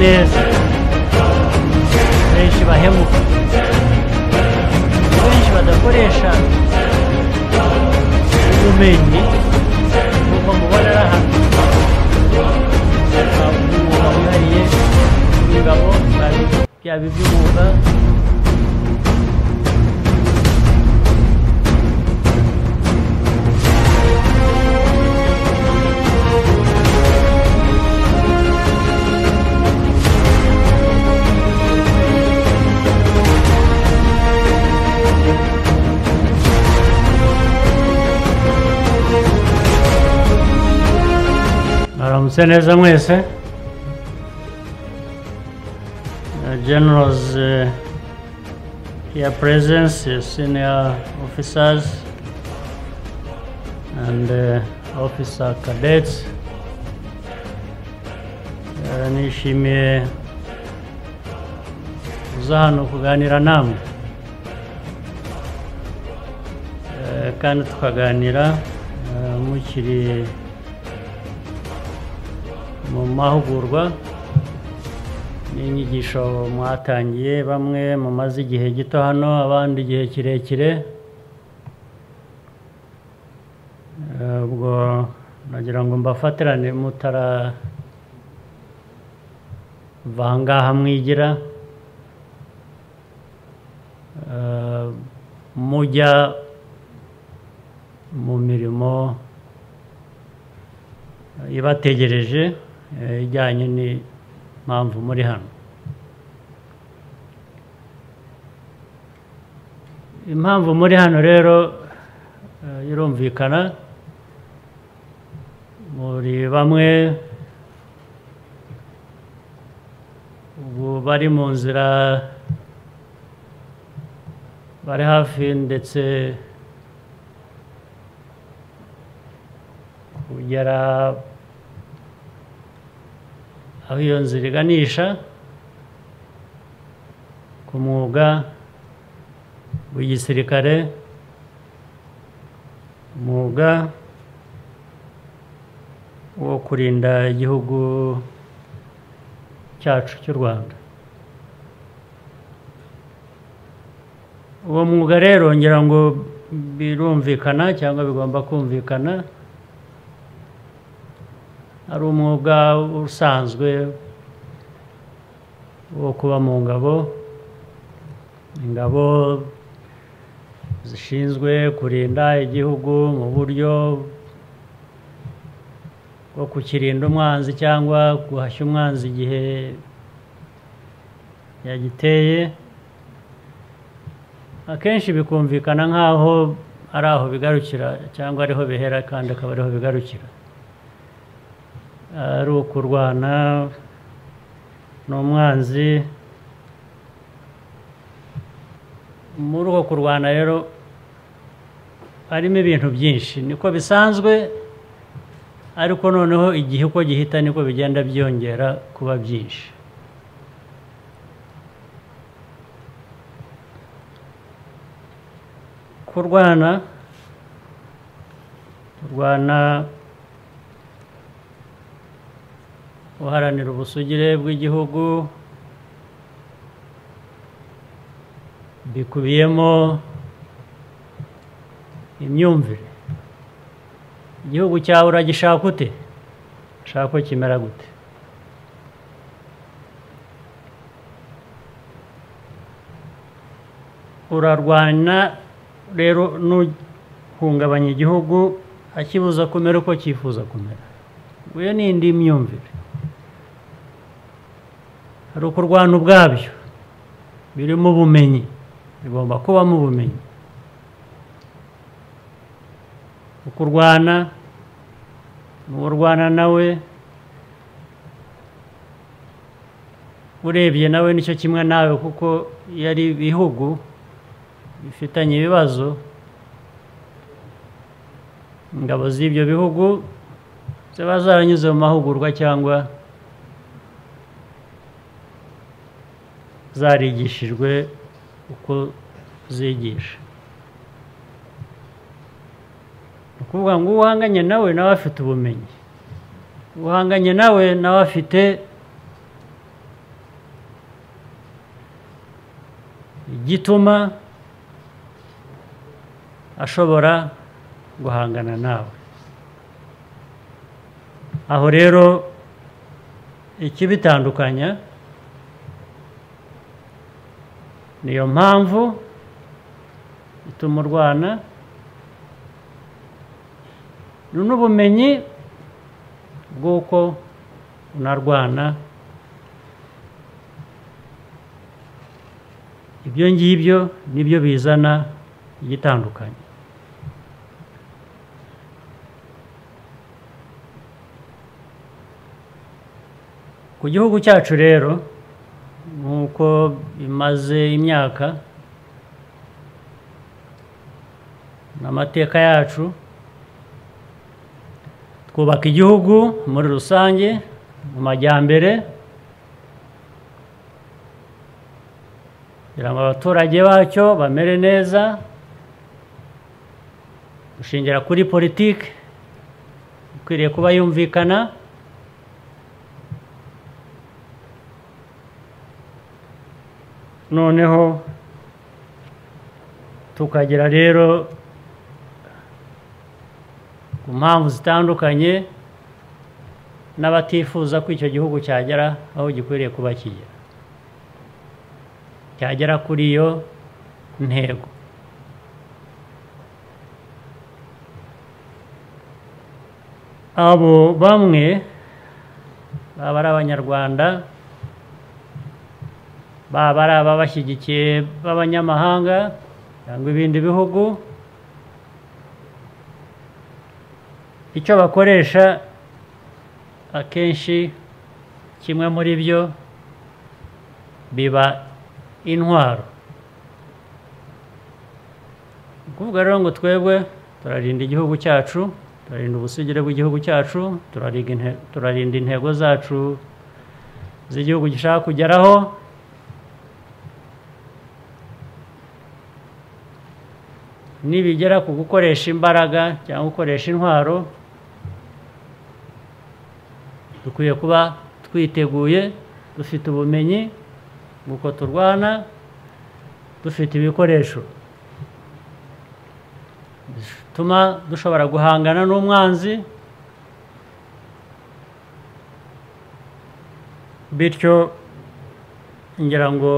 neza benshi bahemuka benshi badakoresha ubumenyi nk'uko mubonera hano umwuga wihariye w'ingabo byaba iby'umwuga Mwaramutse neza mwese. Generals here present, senior officers and officer cadets. Nishimiye kuza hano kuganira namwe kandi tukaganira mukiri mu mahugurwa n'inyigisho mwatangiye, bamwe mumaze igihe gito hano abandi igihe kirekire. Ubwo nagira ngo mbafatirane mutara vangaha mwigira mujya mu mirimo ibategereje ijyanye n'impamvu muri hano. Impamvu muri hano rero irumvikana, muri bamwe ubu bari mu nzira, bari hafi ndetse kugera aho iyo nzira iganisha ku mwuga w'igisirikare, umwuga wo kurinda igihugu cyacu cy'u Rwanda. Uwo mwuga rero ngira ngo birumvikana cyangwa bigomba kumvikana, ari umwuga usanzwe wo kuba mu ngabo, ingabo zishinzwe kurinda igihugu mu buryo bwo kukirinda umwanzi cyangwa guhashya umwanzi igihe yagiteye. Akenshi bikumvikana nk'aho ari aho bigarukira cyangwa ariho bihera kandi akaba ariho bigarukira, ari ukurwana n'umwanzi. Muri uko kurwana rero harimo ibintu byinshi, niko bisanzwe, ariko noneho igihe uko gihita niko bigenda byongera kuba byinshi. Kurwana uharanira ubusugire bw'igihugu bikubiyemo imyumvire. Igihugu cyawe uragishaka ute? Ushaka ko kimera gute? Urarwana rero n'uhungabanya igihugu akibuza kumera uko cyifuza kumera. Iyo ni indi myumvire. Hari ukurwana ubwabyo birimo ubumenyi, bigomba kubamo ubumenyi. Ukurwana n'urwana nawe urebye nawe nicyo kimwe nawe, kuko yari ibihugu bifitanye ibibazo, ingabo z'ibyo bihugu ziba zaranyuze mu mahugurwa cyangwa zarigishijwe uko zigisha. Ukuvuga ngo uhanganye nawe afite ubumenyi, uhanganye nawe afite igituma ashobora guhangana nawe. Aho rero ikibitandukanya niyo mpamvu ituma urwana n'ubumenyi bw'uko unarwana. Ibyo ngibyo nibyo bizana igitandukanye. Ku gihugu cyacu rero nk'uko bimaze imyaka n'amateka yacu, twubaka igihugu muri rusange mu majyambere kugira ngo abaturage bacyo bamere neza, gushingira kuri politiki ikwiriye kuba yumvikana, noneho tukagira rero ku mpamvu zitandukanye n'abatifuza ko icyo gihugu cyagera aho gikwiriye kuba kigera, cyagera kuri iyo ntego. Abo bamwe baba ari abanyarwanda, baba ari ababashyigikiye b'abanyamahanga cyangwa ibindi bihugu, icyo bakoresha akenshi kimwe muri byo biba intwaro. Ni ukuvuga rero ngo twebwe turarinda igihugu cyacu, turarinda ubusugire bw'igihugu cyacu, turarinda intego zacu z'igihugu gishaka kugeraho, nibigera ku gukoresha imbaraga cyangwa gukoresha intwaro, dukwiye kuba twiteguye, dufite ubumenyi bw'uko turwana, dufite ibikoresho bituma dushobora guhangana n'umwanzi, bityo ngira ngo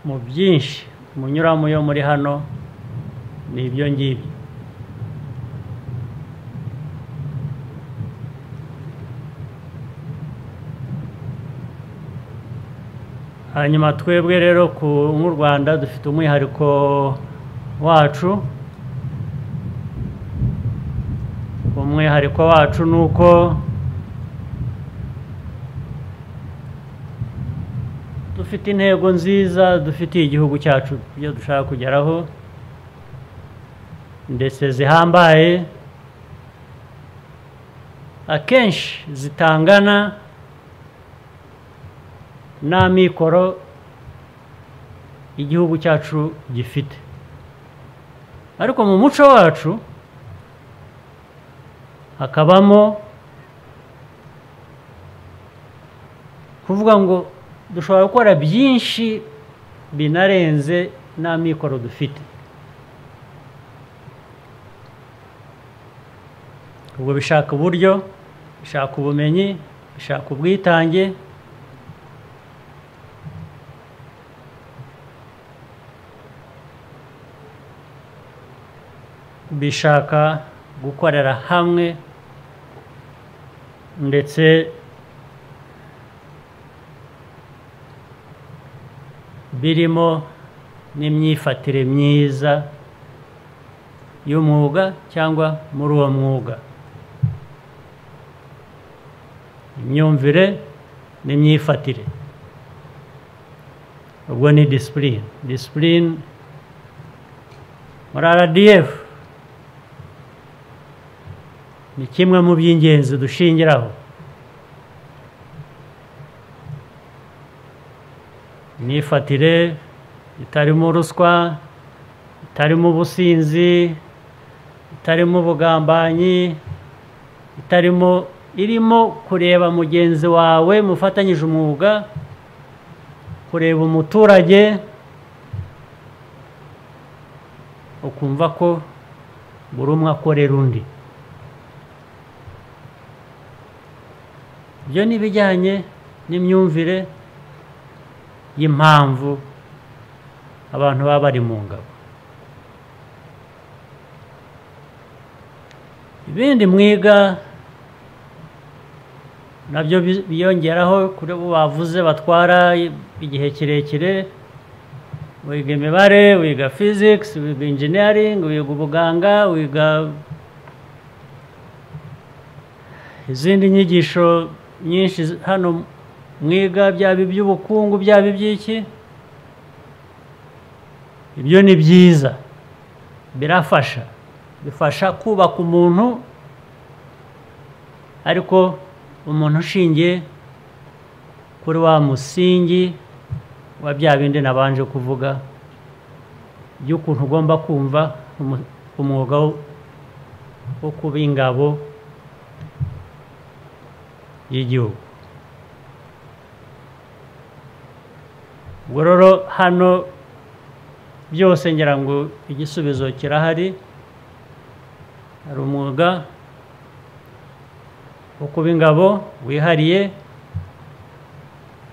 mu byinshi munyuramo yo muri hano ni ibyo ngibyo. Hanyuma twebwe rero nk'u Rwanda dufite umwihariko wacu. Umwihariko wacu ni uko dufite intego nziza dufitiye igihugu cyacu, ibyo dushaka kugeraho ndetse zihambaye, akenshi zitangana n'amikoro igihugu cyacu gifite. Ariko mu muco wacu hakabamo kuvuga ngo dushobora gukora byinshi binarenze n'amikoro dufite. Ubwo bishaka uburyo, bishaka ubumenyi, bishaka ubwitange, bishaka gukorera hamwe, ndetse birimo n'imyifatire myiza y'umwuga cyangwa muri uwo mwuga, imyumvire n'imyifatire. Ubwo ni discipline. Discipline muri RDF ni kimwe mu by'ingenzi dushingiraho. Imyifatire itarimo ruswa, itarimo ubusinzi, itarimo ubugambanyi, irimo kureba mugenzi wawe mufatanyije umwuga, kureba umuturage mukumva ko buri umwe akorera undi. Ibyo ni ibijyanye n'imyumvire y'impamvu abantu baba bari mu ngabo. Ibindi mwiga nabyo biyongeraho kuri bo bavuze batwara igihe kirekire, wiga imibare, wiga physics, wiga engineering, wiga ubuganga, wiga izindi nyigisho nyinshi hano mwiga, byaba iby'ubukungu byaba iby'iki. Ibyo ni byiza, birafasha, bifasha kubaka umuntu, ariko umuntu ushingiye kuri wa musingi wa bya bindi nabanje kuvuga by'ukuntu ugomba kumva umwuga wo kuba ingabo y'igihugu. Ubwo rero hano byose ngira ngo igisubizo kirahari. Hari umwuga wo kuba ingabo wihariye,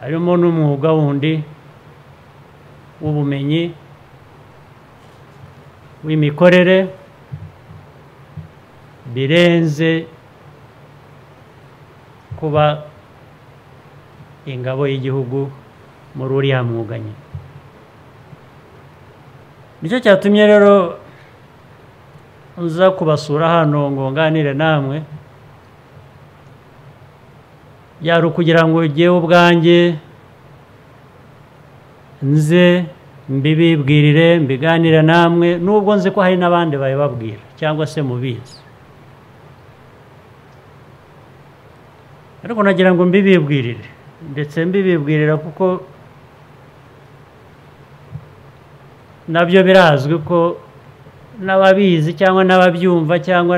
harimo n'umwuga wundi w'ubumenyi, w'imikorere, birenze kuba ingabo y'igihugu muri uriya mwuga nyine. Nicyo cyatumye rero nza kubasura hano ngo nganire namwe, byari ukugira ngo jyewe ubwanjye nze mbibibwirire, mbiganire namwe, nubwo nzi ko hari n'abandi babibabwira cyangwa se mubizi, ariko nagira ngo mbibibwirire, ndetse mbibibwirira kuko nabyo birazwi ko n'ababizi cyangwa n'ababyumva cyangwa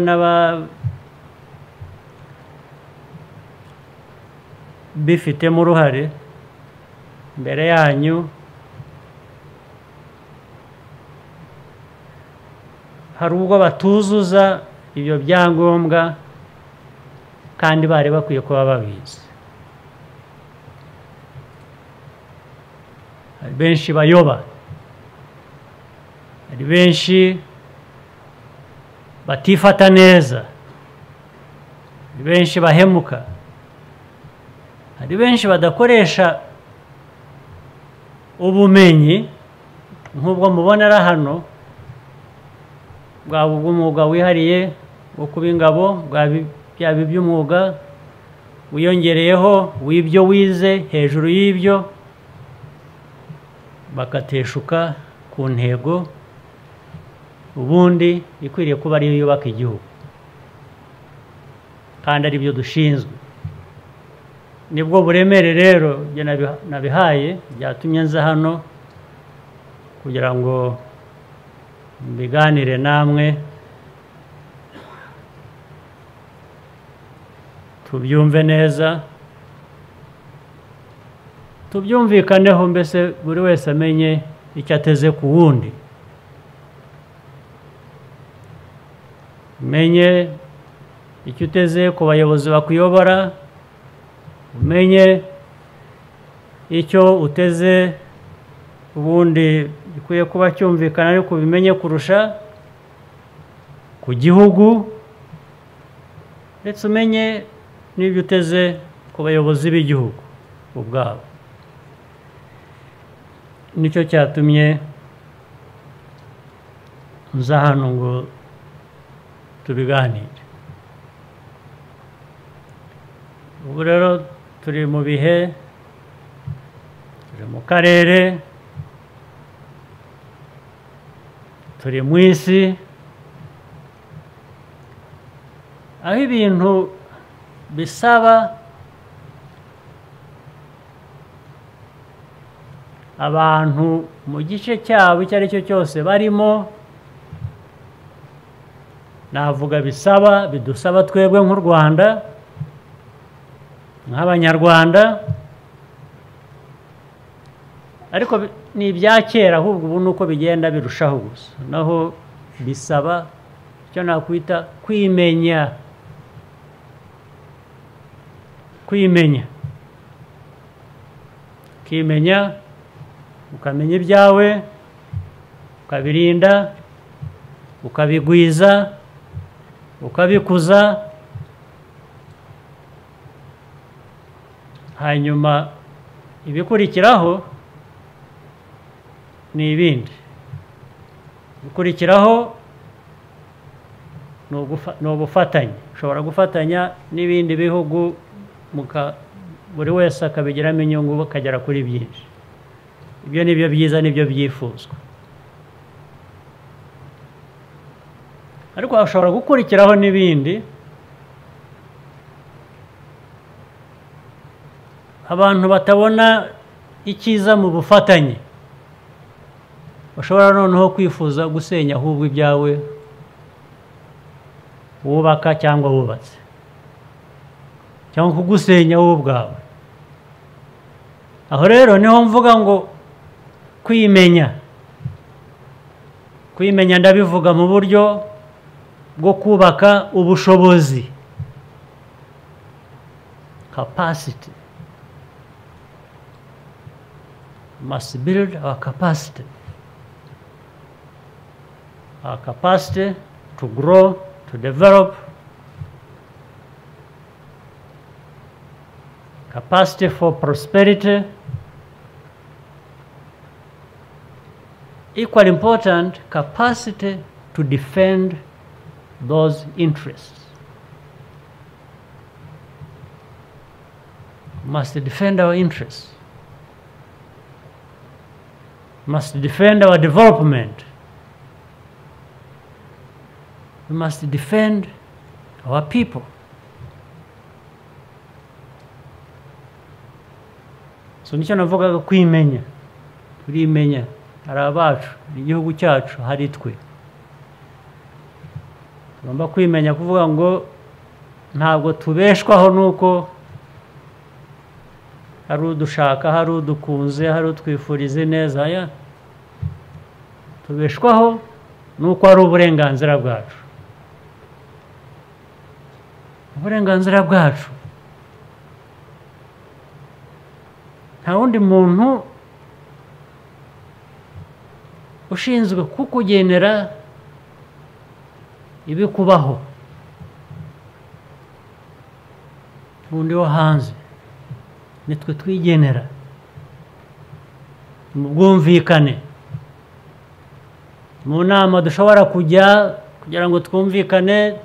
bifitemo uruhare mbere yanyu hari ubwo batuzuza ibyo byangombwa kandi bari bakwiye kuba babizi. Hari benshi bayoba, hari benshi batifata neza, hari benshi bahemuka, hari benshi badakoresha ubumenyi nk'ubwo mubonera hano, bwaba ubw'umwuga wihariye wo kuba ingabo, byaba iby'umwuga wiyongereyeho w'ibyo wize hejuru y'ibyo, bagateshuka ku ntego ubundi ikwiriye kuba ariyo yubaka igihugu, kandi ari byo dushinzwe. Nibwo buremere rero nabihaye, byatumye nza hano kugira ngo mbiganire namwe, tubyumve neza, tubyumvikaneho, mbese buri wese amenye icyo ateze ku wundi, umenye icyo uteze ku bayobozi bakuyobora, umenye icyo uteze ubundi gikwiye kuba cyumvikana, ariko ubimenye kurusha ku gihugu, ndetse umenye n'ibyo uteze ku bayobozi b'igihugu ubwabo. Nicyo cyatumye nza hano ngo tubiganire. Ubu rero turi mu bihe, turi mu karere, turi mu isi, aho ibintu bisaba abantu mu gice cyabo icyo ari cyo cyose barimo, navuga bidusaba twebwe nk'u Rwanda, nk'Abanyarwanda, ariko ni ibya kera, ahubwo ubu nuko bigenda birushaho gusa, naho bisaba icyo nakwita kwimenya ukimenya ukamenya ibyawe ukabirinda ukabigwiza ukabikuza hanyuma ibikurikiraho ni ibindi ibikurikiraho ni ubufatanye ushobora gufatanya n'ibindi bihugu buri wese akabigiramo inyungu bakagera kuri byinshi ibyo ni byo byiza nibyo byifuzwa ariko hashobora gukurikiraho n'ibindi abantu batabona icyiza mu bufatanye bashobora noneho kwifuza gusenya ahubwo ibyawe wubaka cyangwa wubatse cyangwa kugusenya wowe ubwawe aho rero niho mvuga ngo kwimenya ndabivuga mu buryo bwo kubaka ubushobozi capacity must build our capacity to grow, to develop, capacity for prosperity. Equally important, capacity to defend those interests. We must defend our interests. We must defend our development. We must defend our people. So nicyo navugaga kwimenya turimenya hari abacu igihugu cyacu hari twe tugomba kwimenya kuvuga ngo ntabwo tubeshwaho nuko hari udushaka hari udukunze hari utwifurize neza ya tubeshwaho nuko ari uburenganzira bwacu uburenganzira bwacu nta wundi muntu ushinzwe kukugenera ibikubaho undi wo hanze nitwe twigenera mu bwumvikane mu nama dushobora kujya kugira ngo twumvikane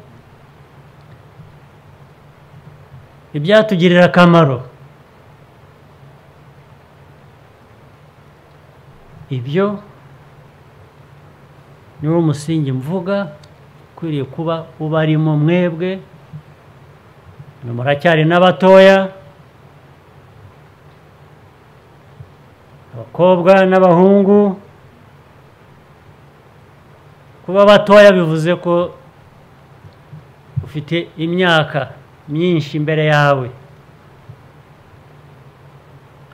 ibyatugirira akamaro ibyo niwo musingi mvuga ukwiriye kuba ubarimo mwebwe muracyari n'abatoya abakobwa n'abahungu kuba batoya bivuze ko ufite imyaka myinshi imbere yawe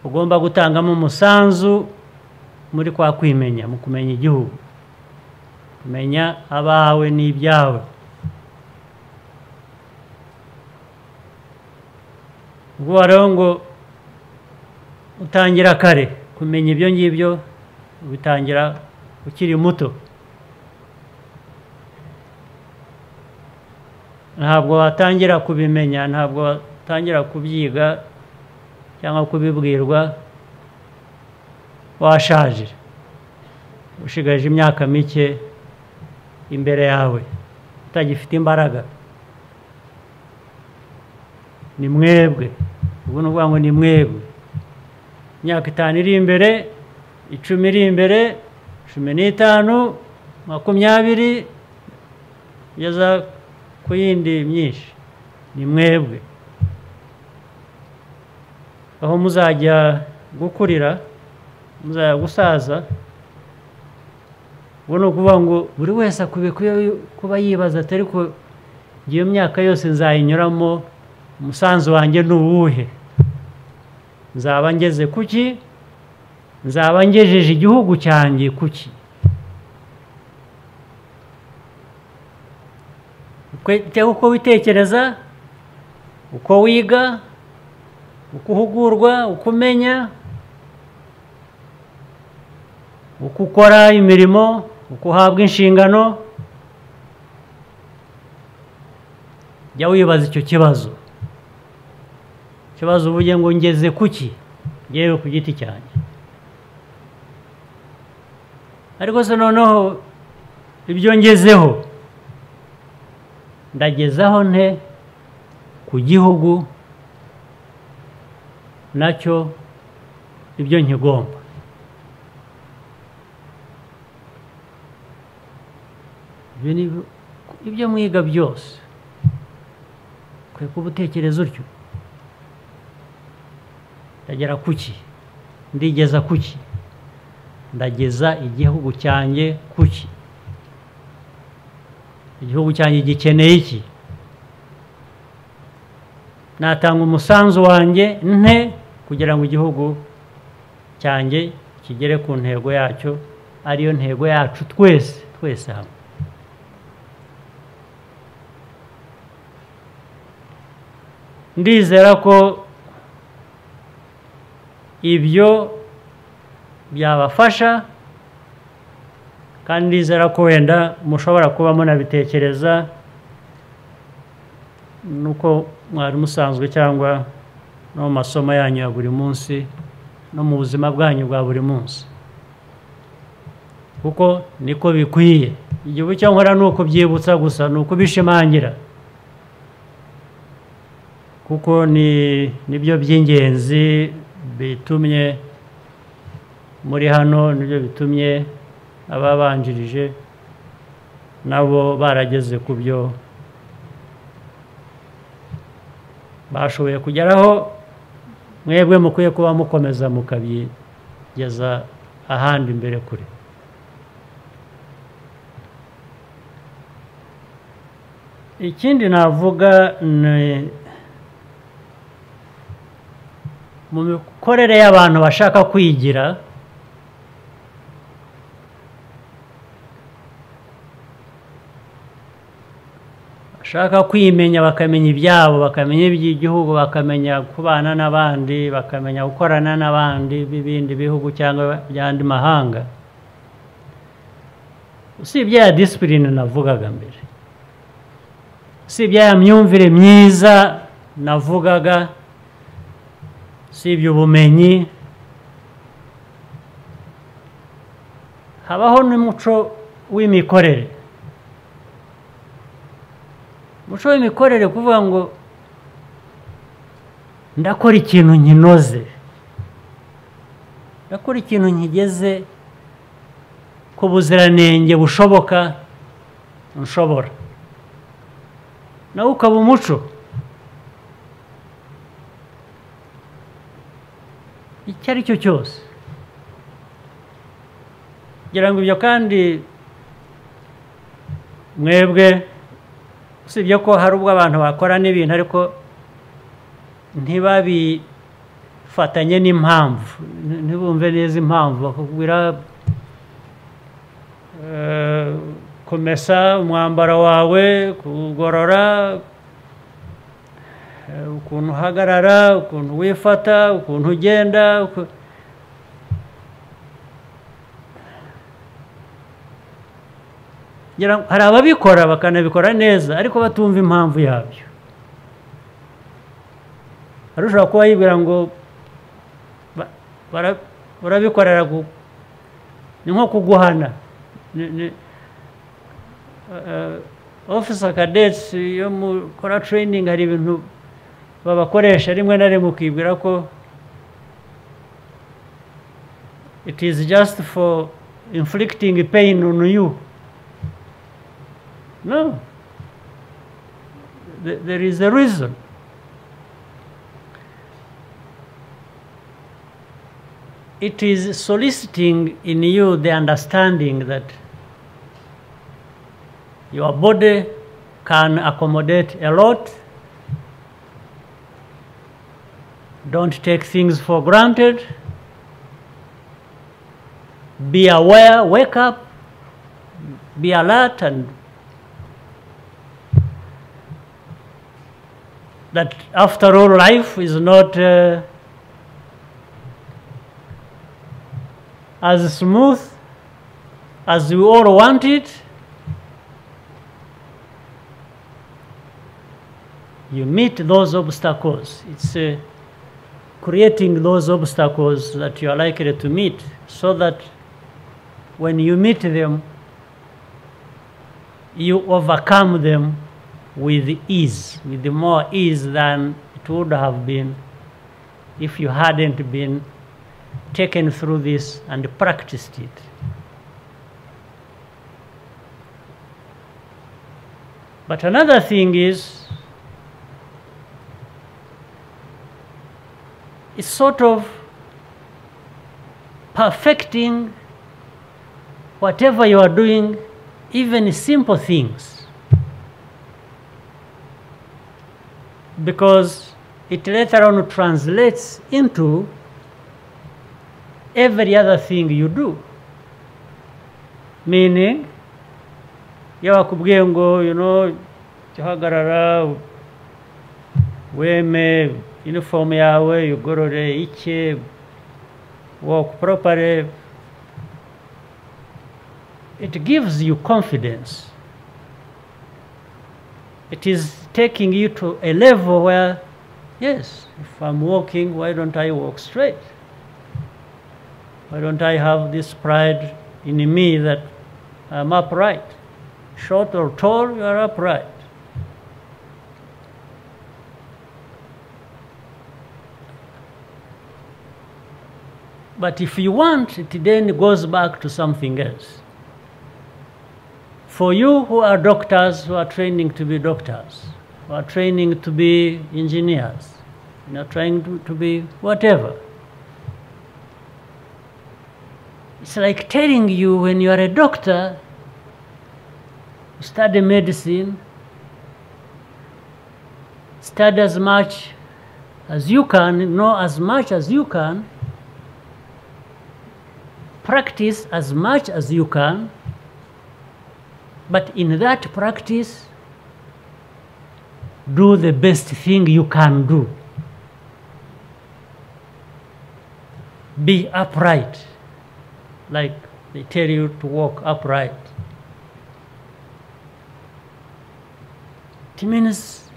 ugomba gutangamo umusanzu muri kwa kwimenya mu kumenya igihugu kumenya abawe n'ibyawe ubwo rero ngo utangira kare kumenya ibyo ngibyo ubitangira ukiri muto ntabwo watangira kubimenya ntabwo watangira kubyiga cyangwa kubibwirwa washaje ushigaje imyaka mike imbere yawe utagifite imbaraga ni mwebwe ubu ni ukuvuga ngo ni mwebwe imyaka 5 iri imbere 10 iri imbere 15 20 kugeza ku yindi myinshi ni mwebwe aho muzajya gukurira muzajya gusaza ubwo ni ukuvuga ngo buri wese akwiye kuba yibaza atari ko iyo myaka yose nzayinyuramo umusanzu wanjye ni uwuhe nzaba ngeze kuki nzaba ngejeje igihugu cyanjye kuki uko witekereza, uko wiga, uko uhugurwa, uko umenya, uko ukora imirimo, uko uhabwa inshingano. Jya wibaza icyo kibazo. Ikibazo uvuge ngo ngeze kuki, yewe ku giti cyanjye. Ariko se noneho ibyo ngezeho ndagezaho nte ku gihugu nacyo ibyo nkigomba. Ibyo mwiga byose kwe kuba utekereza utyo. Ndagera kuki, ndigeza kuki, ndageza igihugu cyanjye kuki, igihugu cyanjye gikeneye iki, natanga umusanzu wanjye nte kugira ngo igihugu cyanjye kigere ku ntego yacyo, ariyo ntego yacu twese hamwe. Ndizera ko ibyo byabafasha, kandi ndizera ko wenda mushobora kuba munabitekereza nuko mwari musanzwe cyangwa no mu masomo yanyu ya buri munsi no mu buzima bwanyu bwa buri munsi, kuko niko bikwiye. Igihugu cyo nkora ni ukubyibutsa gusa, ni ukubishimangira, kuko nibyo by'ingenzi bitumye muri hano, nibyo bitumye ababanjirije nabo barageze ku byo bashoboye kugeraho. Mwebwe mukwiye kuba mukomeza mukabyigeza ahandi imbere kure. Ikindi navuga ni mu mikorere y'abantu bashaka kwigira, bashaka kwimenya, bakamenya ibyabo, bakamenya iby'igihugu, bakamenya kubana n'abandi, bakamenya gukorana n'abandi b'ibindi bihugu cyangwa by'andi mahanga. Usibye ya discipline navugaga mbere, usibye ya myumvire myiza navugaga, usibye ubumenyi, habaho n'umuco w'imikorere. Umuco w'imikorere kuvuga ngo ndakora ikintu nkinoze, ndakora ikintu nkigeze ku buziranenge bushoboka, nshobora. Nawe ukaba umuco. Icyo ari cyo cyose. Kugira ngo ibyo kandi mwebwe, usibye ko hari ubwo abantu bakora n'ibintu ariko ntibabifatanye n'impamvu, ntibumve neza impamvu, bakubwira kumesa umwambaro wawe, kugorora, ukuntu uhagarara, ukuntu wifata, ukuntu ugenda. Hari ababikora bakanabikora neza ariko batumva impamvu yabyo. Hari ushobora kuba yibwira ngo barabikorera, ni nko kuguhana. Officer cadets yo mukora training, hari ibintu babakoresha rimwe na rimwe ukibwira ko it is just for inflicting pain on you. No, there is a reason. It is soliciting in you the understanding that your body can accommodate a lot. Don't take things for granted. Be aware, wake up, be alert, and that after all, life is not as smooth as we all want it. You meet those obstacles. It's creating those obstacles that you are likely to meet, so that when you meet them, you overcome them with ease, with more ease than it would have been if you hadn't been taken through this and practiced it. But another thing is, it's sort of perfecting whatever you are doing, even simple things, because it later on translates into every other thing you do. Meaning, yawakubwiye ngo, hagarara, weme, uniform yawe, yugorore ike, walk properly. It gives you confidence. It is taking you to a level where, yes, if I'm walking, why don't I walk straight? Why don't I have this pride in me that I'm upright? Short or tall, you are upright. But if you want, it then goes back to something else. For you who are doctors, who are training to be doctors, who are training to be engineers, trying to be whatever, it's like telling you, when you are a doctor, you study medicine, study as much as you can, know as much as you can, practice as much as you can, but in that practice, do the best thing you can do. Be upright, like they tell you to walk upright. It means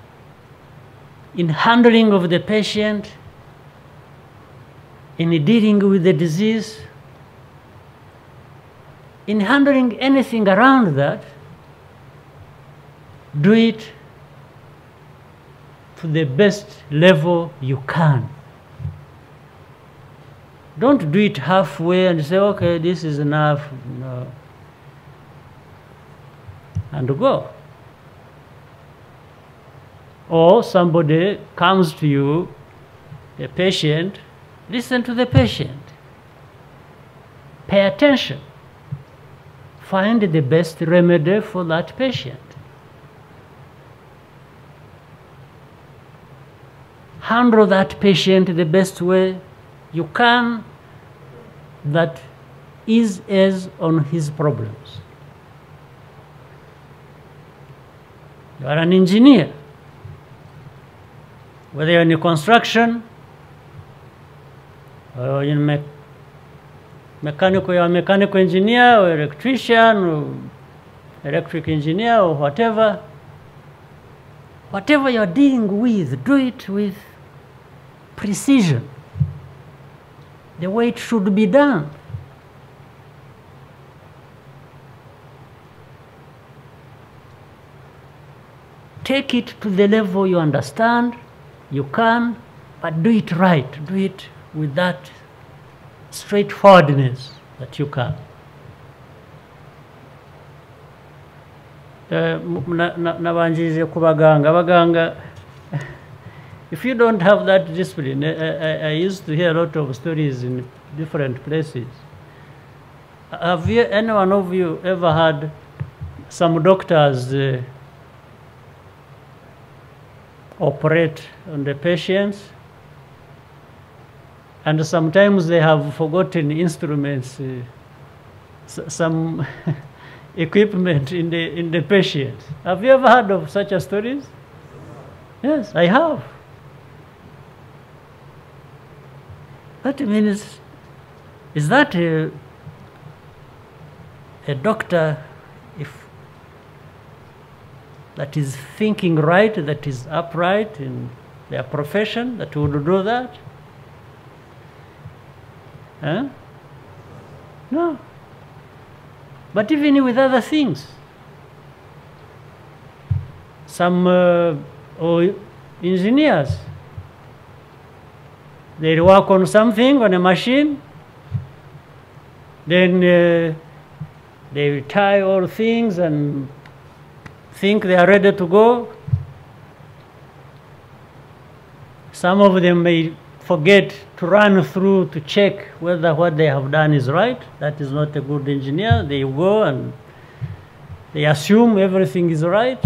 in handling of the patient, in dealing with the disease, in handling anything around that, do it to the best level you can. Don't do it halfway and say, okay, this is enough, and go. Or somebody comes to you, a patient, listen to the patient. Pay attention. Find the best remedy for that patient. Handle that patient the best way you can that eases on his problems. You are an engineer. Whether you're in construction or in you're a mechanical engineer or electrician or electric engineer or whatever, whatever you're dealing with, do it with precision, the way it should be done. Take it to the level you understand, you can, but do it right. Do it with that straightforwardness that you can. Nabanjije kubaganga. Abaganga, if you don't have that discipline, I used to hear a lot of stories in different places. Have you, any one of you, ever had some doctors operate on the patients, and sometimes they have forgotten instruments, some equipment in the patient? Have you ever heard of such a stories? Yes, I have. That means, is that a doctor, if that is thinking right, that is upright in their profession, that would do that? Huh? No. But even with other things, some engineers, they work on something, on a machine, then they tie all things and think they are ready to go. Some of them may forget to run through to check whether what they have done is right. That is not a good engineer. They go and they assume everything is right.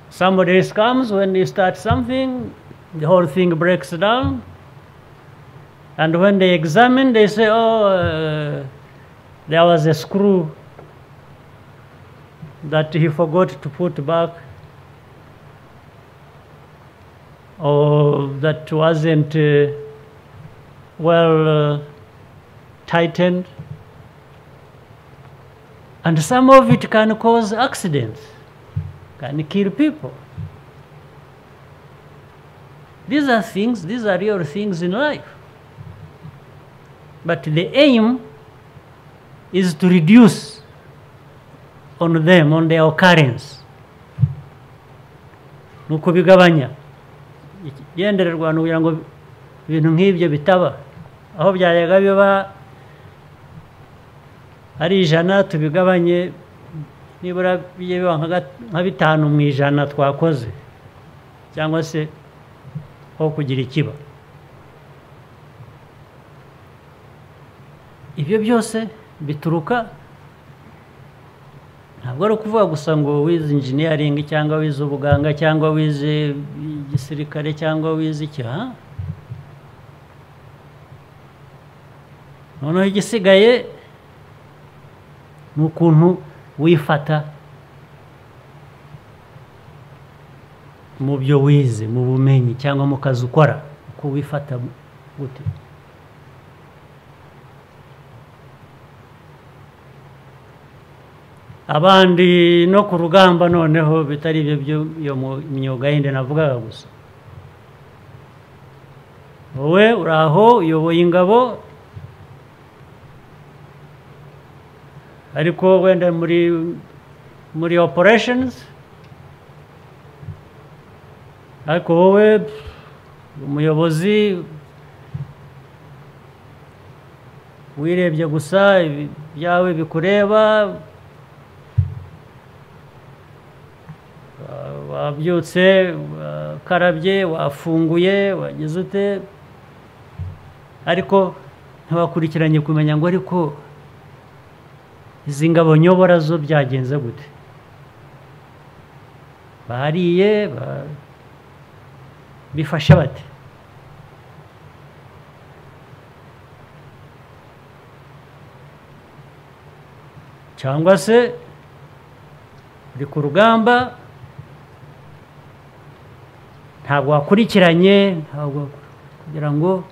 Somebody else comes, when you start something, the whole thing breaks down. And when they examine, they say, oh, there was a screw that he forgot to put back, or that wasn't well tightened. And some of it can cause accidents, can kill people. These are things, these are real things in life. But the aim is to reduce on them, on their occurrence. Nuko bigabanya. Yendererwa nugira ngo ibintu nk'ibyo bitaba. Aho byayaga biba ari 100 tubigabanye nibura biba nka 5 mu 100 twakoze. Cyangwa se aho kugira ikiba. Ibyo byose bituruka, ntabwo ari ukuvuga gusa ngo wize engineering cyangwa wize ubuganga cyangwa wize igisirikare cyangwa wize iki. Noneho igisigaye ni ukuntu wifata mu byo wize, mu bumenyi cyangwa mu kazi ukora, uko wifata gute. Abandi no ku rugamba noneho bitari ibyo byo mu myuga yindi navugaga gusa. Wowe uraho uyoboye ingabo, ariko wenda muri operations, ariko wowe umuyobozi wirebye gusa byawe bikureba, wabyutse wakarabye wafunguye wagize ute, ariko ntiwakurikiranye kumenya ngo ariko izi ngabo nyobora zo byagenze gute, bariye bifasha bate. Cyangwa se uri ku rugamba ntabwo wakurikiranye, ntabwo kugira ngo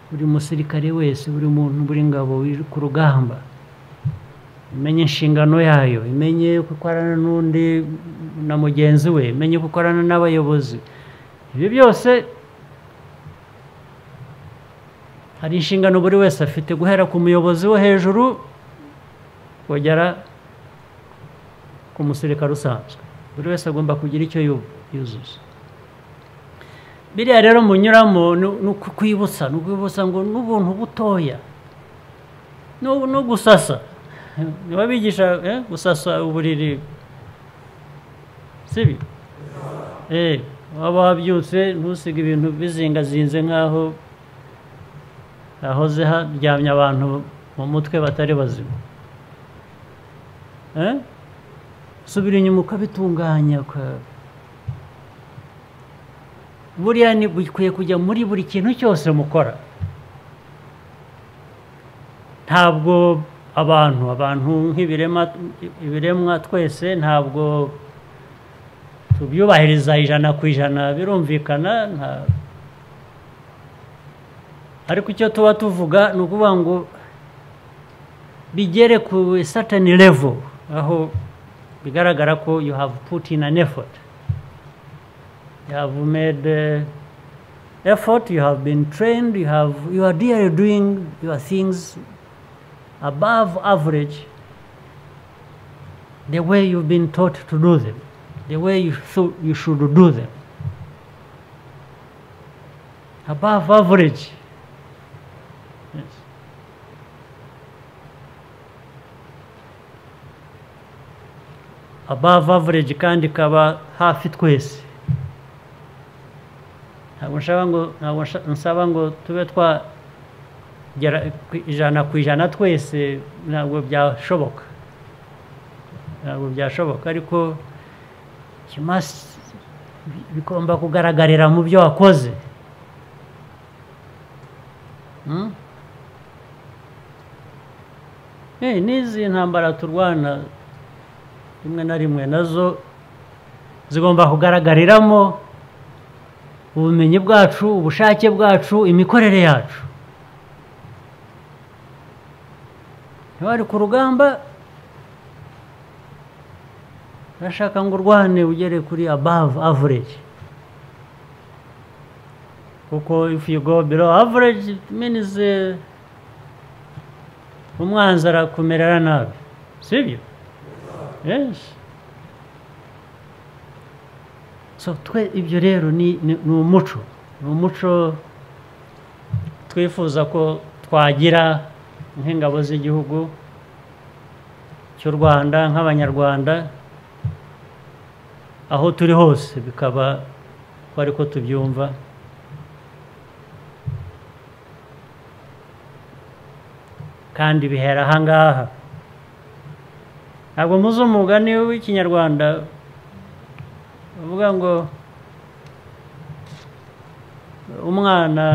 buri musirikare wese, buri muntu, buri ngabo uri ku rugamba imenye inshingano yayo, imenye gukorana n'undi na mugenzi we, imenye gukorana n'abayobozi. Ibi byose hari inshingano buri wese afite, guhera ku muyobozi wo hejuru kugera ku musirikare usanzwe. Buri wese agomba kugira icyo yuzuza. Biriya rero munyuramo no kwibutsa ngo n'ubuntu butoya no gusasa. Niba bigisha gusasa uburiri sibi, waba wabyutse ntusige ibintu bizingazinze nk'aho hahoze haryamye abantu mu mutwe batari bazima. Subira inyuma ukabitunganya. Buriya ni bikwiye kujya muri buri kintu cyose mukora. Ntabwo abantu nk'ibiremwa twese ntabwo tubyubahiriza 100% birumvikana ariko icyo tuba tuvuga ni ukuvuga ngo bigere ku certain level aho bigaragara ko you have put in an effort, you have made effort, you have been trained, you are really doing your things above average, the way you've been taught to do them, the way you thought you should do them, above average. Yes. Above average kandi kaba hafi twese. Ntabwo nsaba ngo tube twagera 100% twese, ntabwo byashoboka ariko bigomba kugaragarira mu byo wakoze. N'izi ntambara turwana rimwe na rimwe nazo zigomba kugaragariramo ubumenyi bwacu, ubushake bwacu, imikorere yacu. Ntibari ku rugamba urashaka ngo urwane ugere kuri above average, kuko if you go below average it means umwanzi arakumerera nabi, sibyo? Yes. So ibyo rero ni umuco twifuza ko twagira nk'ingabo z'igihugu cy'u Rwanda, nk'abanyarwanda aho turi hose, bikaba ko ariko tubyumva. Kandi bihera ahangaha. Ntabwo muzi umugani w'ikinyarwanda uvuga ngo umwana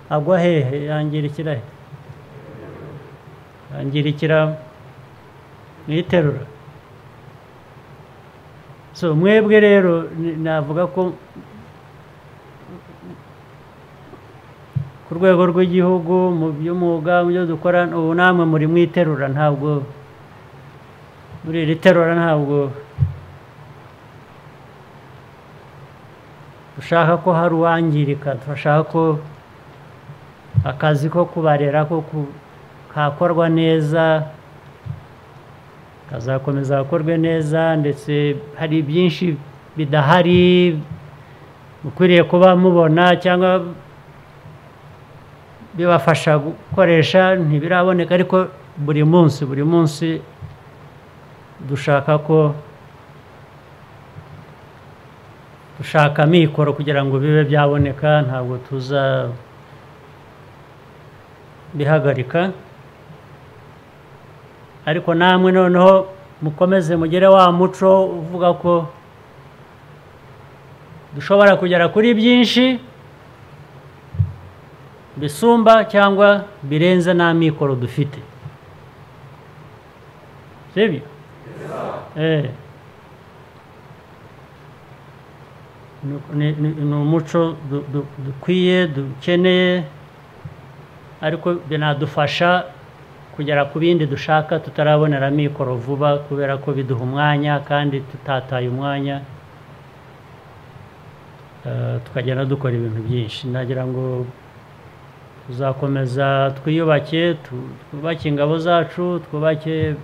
agwa hehe yangirikira mu iterura. So mwebwe rero navuga ko ku rwego rw'igihugu mu by'umwuga mu byo dukora ubu namwe muri mu iterura, ntabwo muri iri terura ntabwo dushaka ko hari uwangirika, turashaka ko akazi ko kubarera ko kakorwa neza, kazakomeza gakorwe neza, ndetse hari byinshi bidahari mukwiriye kuba mubona cyangwa bibafasha gukoresha ntibiraboneka, ariko buri munsi dushaka amikoro kugira ngo bibe byaboneka, ntabwo tuza bihagarika. Ariko namwe noneho mukomeze mugere wa muco uvuga ko dushobora kugera kuri byinshi bisumba cyangwa birenze n'amikoro dufite, sibyo? Ni umuco dukwiye, dukeneye, ariko binadufasha kugera ku bindi dushaka tutarabonera amikoro vuba, kubera ko biduha umwanya kandi tutataye umwanya, tukagenda dukora ibintu byinshi. Nagira ngo tuzakomeza twiyubake, twubake ingabo zacu, twubake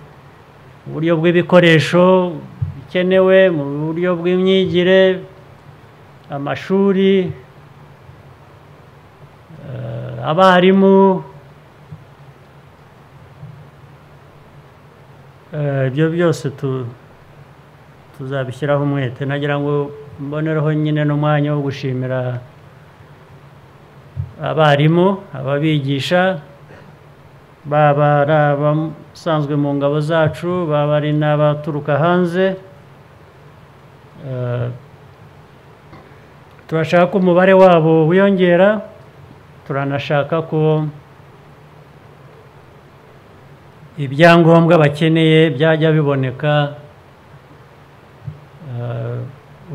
uburyo bw'ibikoresho bikenewe, mu buryo bw'imyigire, amashuri, abarimu, ibyo byose tuzabishyiraho umwete. Nagira ngo mbonereho nyine n'umwanya wo gushimira abarimu, ababigisha, baba ari abasanzwe mu ngabo zacu, baba ari n'abaturuka hanze. Turashaka ko umubare wabo wiyongera, turanashaka ko ibyangombwa bakeneye byajya biboneka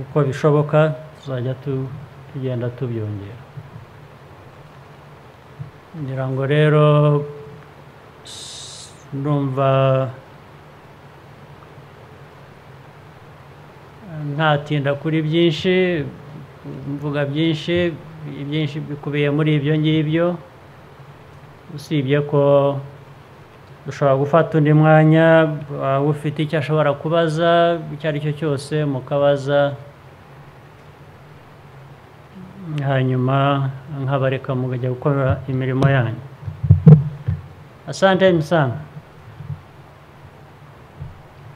uko bishoboka tuzajya tugenda tubyongera. ngira ngo rero ndumva ntatinda kuri byinshi, mvuga byinshi bikubiye muri ibyo ngibyo, usibye ko dushobora gufata undi mwanya, waba ufite icyo ashobora kubaza icyo ari cyo cyose mukabaza, hanyuma nkabareka mukajya gukora imirimo yanyu. Asante sana.